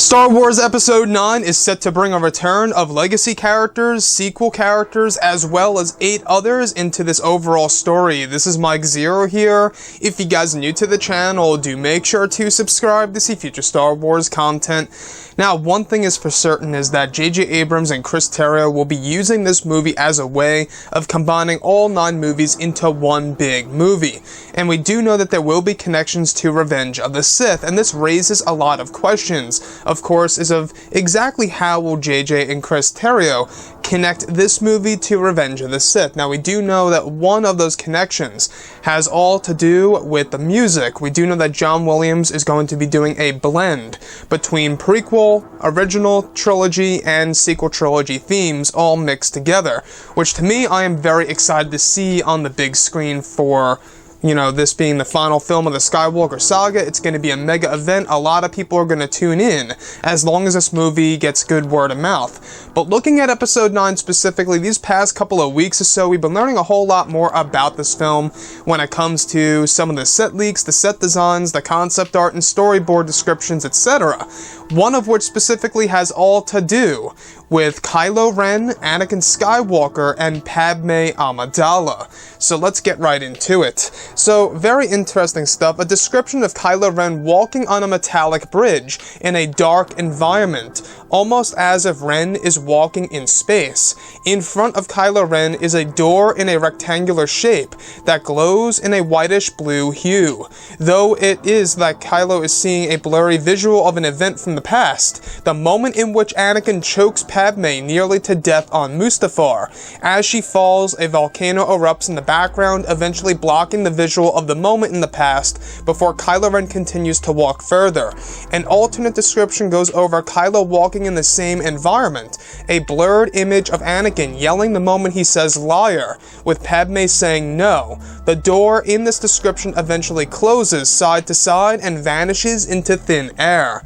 Star Wars Episode 9 is set to bring a return of legacy characters, sequel characters, as well as 8 others into this overall story. This is Mike Zero here. If you guys are new to the channel, do make sure to subscribe to see future Star Wars content. Now, one thing is for certain is that J.J. Abrams and Chris Terrio will be using this movie as a way of combining all 9 movies into one big movie. And we do know that there will be connections to Revenge of the Sith, and this raises a lot of questions, of course, is of exactly how will J.J. and Chris Terrio connect this movie to Revenge of the Sith. Now, we do know that one of those connections has all to do with the music. We do know that John Williams is going to be doing a blend between prequel, original trilogy, and sequel trilogy themes all mixed together, which to me, I am very excited to see on the big screen for, you know, this being the final film of the Skywalker saga. It's going to be a mega event. A lot of people are going to tune in as long as this movie gets good word of mouth. But looking at Episode 9 specifically, these past couple of weeks or so, we've been learning a whole lot more about this film when it comes to some of the set leaks, the set designs, the concept art, and storyboard descriptions, etc. One of which specifically has all to do with Kylo Ren, Anakin Skywalker, and Padme Amidala. So let's get right into it. So, very interesting stuff. A description of Kylo Ren walking on a metallic bridge in a dark environment, almost as if Ren is walking in space. In front of Kylo Ren is a door in a rectangular shape that glows in a whitish blue hue. Though it is that Kylo is seeing a blurry visual of an event from the past, the moment in which Anakin chokes Padme nearly to death on Mustafar. As she falls, a volcano erupts in the background, eventually blocking the visual of the moment in the past before Kylo Ren continues to walk further. An alternate description goes over Kylo walking in the same environment, a blurred image of Anakin yelling the moment he says liar, with Padme saying no. The door in this description eventually closes side to side and vanishes into thin air.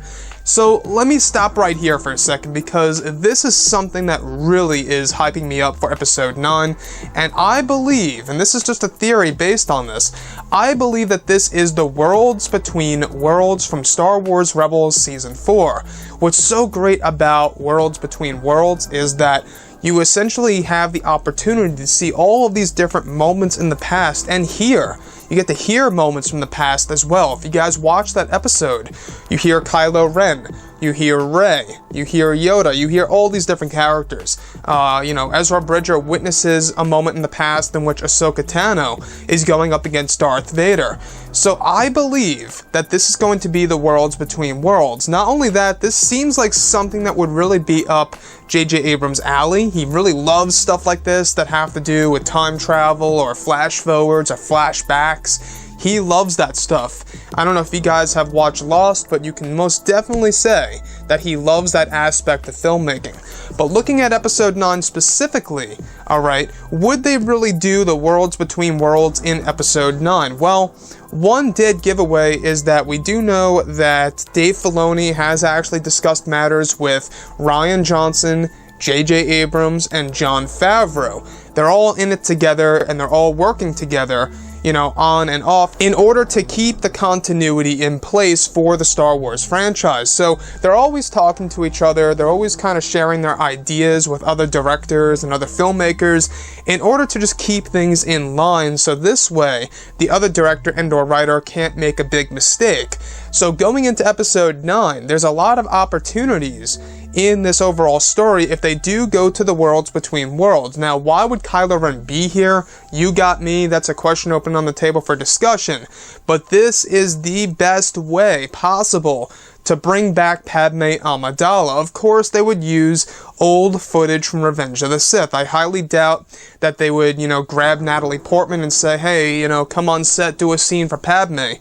So let me stop right here for a second, because this is something that really is hyping me up for Episode 9, and I believe, and this is just a theory based on this, I believe that this is the Worlds Between Worlds from Star Wars Rebels Season 4. What's so great about Worlds Between Worlds is that you essentially have the opportunity to see all of these different moments in the past, and you get to hear moments from the past as well. If you guys watch that episode, you hear Kylo Ren, you hear Rey, you hear Yoda, you hear all these different characters. Ezra Bridger witnesses a moment in the past in which Ahsoka Tano is going up against Darth Vader. So I believe that this is going to be the Worlds Between Worlds. Not only that, this seems like something that would really be up J.J. Abrams' alley. He really loves stuff like this that have to do with time travel or flash forwards or flashbacks. He loves that stuff. I don't know if you guys have watched Lost, but you can most definitely say that he loves that aspect of filmmaking. But looking at Episode 9 specifically, alright, would they really do the Worlds Between Worlds in Episode 9? Well, one dead giveaway is that we do know that Dave Filoni has actually discussed matters with Rian Johnson, J.J. Abrams, and Jon Favreau. They're all in it together, and they're all working together, on and off, in order to keep the continuity in place for the Star Wars franchise. So they're always talking to each other, they're always kind of sharing their ideas with other directors and other filmmakers in order to just keep things in line, so this way the other director and or writer can't make a big mistake. So going into Episode 9, there's a lot of opportunities in this overall story if they do go to the Worlds Between Worlds. Now, why would Kylo Ren be here? You got me. That's a question open on the table for discussion. But this is the best way possible to bring back Padme Amidala. Of course, they would use old footage from Revenge of the Sith. I highly doubt that they would, grab Natalie Portman and say, hey, come on set, do a scene for Padme.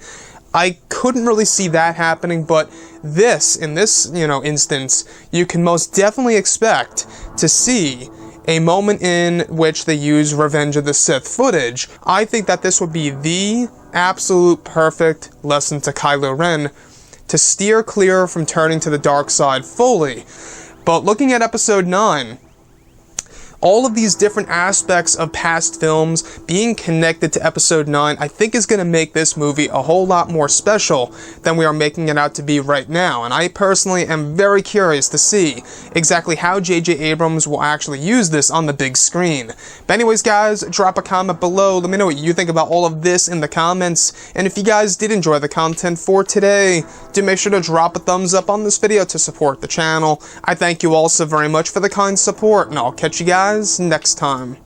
I couldn't really see that happening, but in this instance, you can most definitely expect to see a moment in which they use Revenge of the Sith footage. I think that this would be the absolute perfect lesson to Kylo Ren to steer clear from turning to the dark side fully. But looking at Episode 9, all of these different aspects of past films being connected to episode 9, I think is going to make this movie a whole lot more special than we are making it out to be right now. And I personally am very curious to see exactly how J.J. Abrams will actually use this on the big screen. But anyways, guys, drop a comment below. Let me know what you think about all of this in the comments. And if you guys did enjoy the content for today, do make sure to drop a thumbs up on this video to support the channel. I thank you all so very much for the kind support, and I'll catch you guys next time.